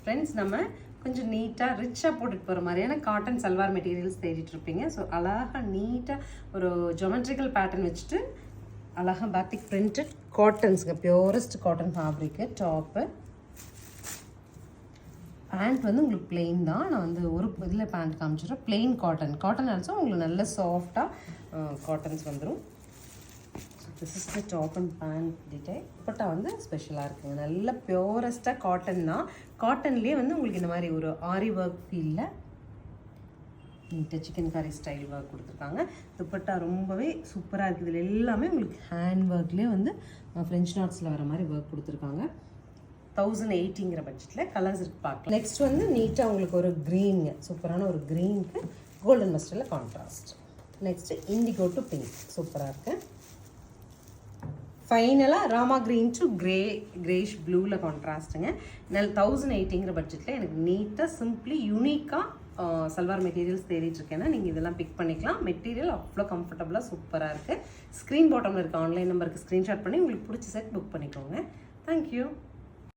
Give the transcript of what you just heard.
Friends, நம்ம கொஞ்சம் நீட்டாக ரிச்சாக போட்டுட்டு போகிற மாதிரியான காட்டன் சல்வார் மெட்டீரியல்ஸ் தேடிட்டு இருப்பீங்க. ஸோ அழகாக நீட்டாக ஒரு ஜொமெட்ரிக்கல் பேட்டர்ன் வச்சுட்டு அழகாக பாத்திக் பிரிண்டட் காட்டன்ஸுங்க, purest cotton fabric. Top pant வந்து உங்களுக்கு பிளெயின் தான். நான் வந்து ஒரு இதில் பேண்ட் காமிச்சிடுறேன். பிளெயின் காட்டன் ஆல்சோ உங்களுக்கு நல்ல சாஃப்டாக காட்டன்ஸ் வந்துடும். So this is the top and pant detail. Dupatta வந்து ஸ்பெஷலாக இருக்குங்க, நல்ல பியூரஸ்ட்டாக காட்டன் தான். காட்டன்லேயே வந்து உங்களுக்கு இந்த மாதிரி ஒரு ஆரி ஒர்க் ஃபீலில் நீட்டாக சிக்கன் கறி ஸ்டைல் ஒர்க் கொடுத்துருக்காங்க. துப்பட்டா ரொம்பவே சூப்பராக இருக்குது. இதில் எல்லாமே உங்களுக்கு ஹேண்ட் ஒர்க்லேயே வந்து ஃப்ரெஞ்ச் நாட்ஸில் வர மாதிரி ஒர்க் கொடுத்துருக்காங்க. 1080ங்கிற பட்ஜெட்டில் கலர்ஸ் இருக்கு பார்க்கலாம். நெக்ஸ்ட் வந்து நீட்டாக உங்களுக்கு ஒரு க்ரீனுங்க, சூப்பரான ஒரு க்ரீனுக்கு கோல்டன் மஸ்டரில் contrast. Next indigo to pink, சூப்பராக இருக்கு. ஃபைனலாக ராமா க்ரீன் டு கிரேஷ் ப்ளூவில் கான்ட்ராஸ்ட்டுங்க. 1080ங்கிற பட்ஜெட்டில் எனக்கு நீட்டாக சிம்பிளி யூனிக்காக சல்வார் மெட்டீரியல்ஸ் தேடிட்டு இருக்கேன்னா நீங்கள் இதெல்லாம் பிக் பண்ணிக்கலாம். மெட்டீரியல் அவ்வளோ கம்ஃபர்டபுளாக சூப்பராக இருக்குது. ஸ்க்ரீன் பாட்டமில் இருக்க ஆன்லைன் நம்பருக்கு ஸ்க்ரீன்ஷாட் பண்ணி உங்களுக்கு பிடிச்ச செட் புக் பண்ணிக்கோங்க. தேங்க்யூ.